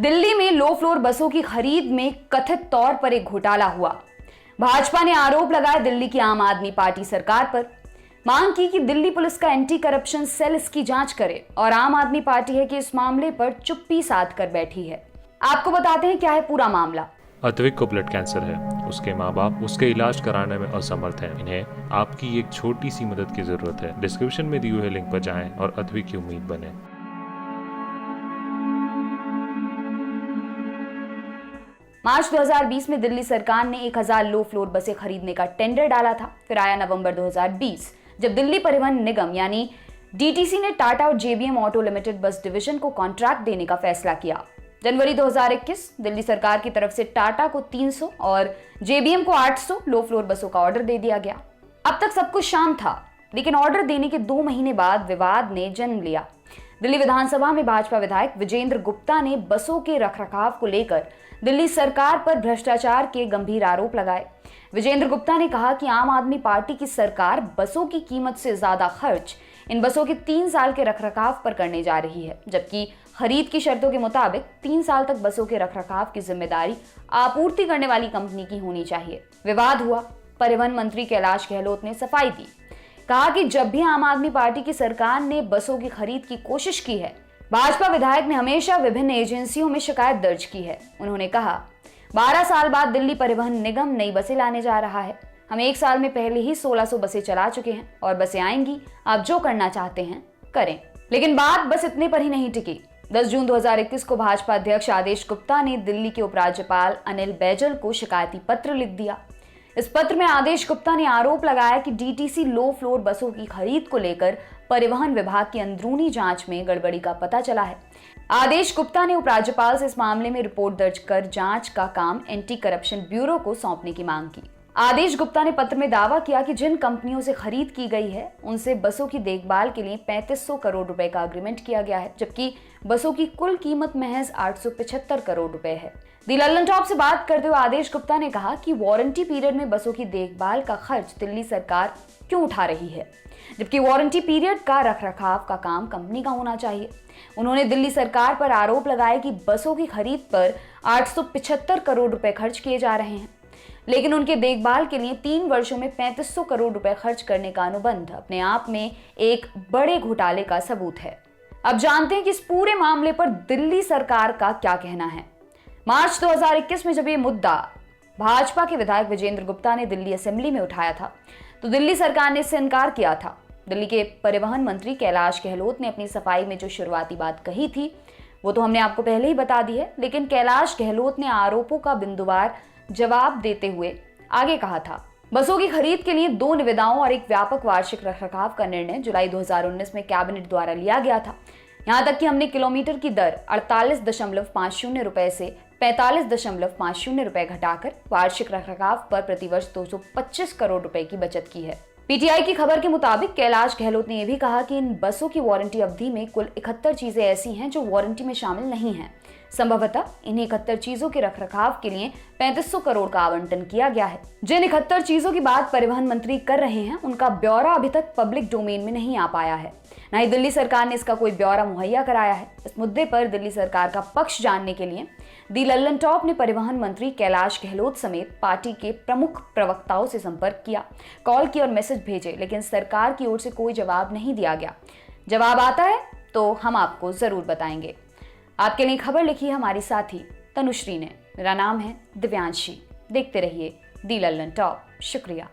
दिल्ली में low floor बसों की खरीद में कथित तौर पर एक घोटाला हुआ। भाजपा ने आरोप लगाया दिल्ली की आम आदमी पार्टी सरकार पर, मांग की कि दिल्ली पुलिस का एंटी करप्शन सेल इसकी जांच करे और आम आदमी पार्टी है कि इस मामले पर चुप्पी साध कर बैठी है। आपको बताते हैं क्या है पूरा मामला। अद्विक को ब्लड कैंसर है। उसके माँ बाप उसके इलाज कराने में असमर्थ हैं। इन्हें आपकी एक छोटी सी मदद की जरूरत है। डिस्क्रिप्शन में दिए हुए लिंक पर जाएं और अद्विक की उम्मीद बने। मार्च 2020 में दिल्ली सरकार ने 1000 लो फ्लोर बसें खरीदने का टेंडर डाला था। फिर आया नवंबर 2020 जब दिल्ली परिवहन निगम यानी डीटीसी ने टाटा और जेबीएम ऑटो लिमिटेड बस डिवीजन को कॉन्ट्रैक्ट देने का फैसला किया। जनवरी 2021 दिल्ली सरकार की तरफ से टाटा को 300 और जेबीएम को 800 लो फ्लोर बसों का ऑर्डर दे दिया गया। अब तक सब कुछ शांत था, लेकिन ऑर्डर देने के 2 महीने बाद विवाद ने जन्म लिया। दिल्ली विधानसभा में भाजपा विधायक विजेंद्र गुप्ता ने बसों के रखरखाव को लेकर दिल्ली सरकार पर भ्रष्टाचार के गंभीर आरोप लगाए। विजेंद्र गुप्ता ने कहा कि आम आदमी पार्टी की सरकार बसों की कीमत से ज्यादा खर्च इन बसों के 3 साल के रखरखाव पर करने जा रही है, जबकि खरीद की शर्तों के मुताबिक 3 साल तक बसों के रखरखाव की जिम्मेदारी आपूर्ति करने वाली कंपनी की होनी चाहिए। विवाद हुआ। परिवहन मंत्री कैलाश गहलोत ने सफाई दी, कहा कि जब भी आम आदमी पार्टी की सरकार ने बसों की खरीद की कोशिश की है, भाजपा विधायक ने हमेशा विभिन्न एजेंसियों में शिकायत दर्ज की है। उन्होंने कहा 12 साल बाद दिल्ली परिवहन निगम नई बसें लाने जा रहा है। हम 1 साल में पहले ही 1600 बसें चला चुके हैं और बसें आएंगी। आप जो करना चाहते हैं करें। लेकिन बात बस इतने पर ही नहीं टिकी। 10 जून 2021 को भाजपा अध्यक्ष आदेश गुप्ता ने दिल्ली के उपराज्यपाल अनिल बैजल को शिकायती पत्र लिख दिया। इस पत्र में आदेश गुप्ता ने आरोप लगाया कि डीटीसी लो फ्लोर बसों की खरीद को लेकर परिवहन विभाग की अंदरूनी जांच में गड़बड़ी का पता चला है। आदेश गुप्ता ने उपराज्यपाल से इस मामले में रिपोर्ट दर्ज कर जांच का काम एंटी करप्शन ब्यूरो को सौंपने की मांग की। आदेश गुप्ता ने पत्र में दावा किया कि जिन कंपनियों से खरीद की गई है उनसे बसों की देखभाल के लिए 3500 करोड़ रुपए का अग्रीमेंट किया गया है, जबकि बसों की कुल कीमत महज 875 करोड़ रुपए है। दी लल्लन टॉप से बात करते हुए आदेश गुप्ता ने कहा कि वारंटी पीरियड में बसों की देखभाल का खर्च दिल्ली सरकार क्यों उठा रही है, जबकि वारंटी पीरियड का रखरखाव का काम कंपनी का होना चाहिए। उन्होंने दिल्ली सरकार पर आरोप लगाया कि बसों की खरीद पर 875 करोड़ रुपए खर्च किए जा रहे हैं, लेकिन उनके देखभाल के लिए 3 वर्षों में 3500 करोड़ रुपए खर्च करने का अनुबंध अपने आप में एक बड़े घोटाले का सबूत है। अब जानते हैं कि इस पूरे मामले पर दिल्ली सरकार का क्या कहना है। मार्च 2021 में जब ये मुद्दा भाजपा के विधायक विजेंद्र गुप्ता ने दिल्ली असेंबली में उठाया था, तो दिल्ली सरकार ने इससे इनकार किया था। दिल्ली के परिवहन मंत्री कैलाश गहलोत ने अपनी सफाई में जो शुरुआती बात कही थी वो तो हमने आपको पहले ही बता दी है, लेकिन कैलाश गहलोत ने आरोपों का बिंदुवार जवाब देते हुए आगे कहा था, बसों की खरीद के लिए 2 निविदाओं और एक व्यापक वार्षिक रखरखाव का निर्णय जुलाई 2019 में कैबिनेट द्वारा लिया गया था। यहां तक कि हमने किलोमीटर की दर 48.50 रुपए से 45.50 रुपए घटाकर वार्षिक रखरखाव पर प्रतिवर्ष 225 करोड़ रुपए की बचत की है। पीटीआई की खबर के मुताबिक कैलाश गहलोत ने यह भी कहा कि इन बसों की वारंटी अवधि में कुल 71 चीजें ऐसी हैं जो वारंटी में शामिल नहीं हैं। संभवतः इन 71 चीजों के रखरखाव के लिए 3500 करोड़ का आवंटन किया गया है। जिन 71 चीजों की बात परिवहन मंत्री कर रहे हैं उनका ब्यौरा अभी तक पब्लिक डोमेन में नहीं आ पाया है, न ही दिल्ली सरकार ने इसका कोई ब्यौरा मुहैया कराया है। इस मुद्दे पर दिल्ली सरकार का पक्ष जानने के लिए दी लल्लन टॉप ने परिवहन मंत्री कैलाश गहलोत समेत पार्टी के प्रमुख प्रवक्ताओं से संपर्क किया, कॉल की और मैसेज भेजे, लेकिन सरकार की ओर से कोई जवाब नहीं दिया गया। जवाब आता है तो हम आपको जरूर बताएंगे। आपके लिए खबर लिखी है हमारी साथी तनुश्री ने। मेरा नाम है दिव्यांशी। देखते रहिए दी लल्लन टॉप। शुक्रिया।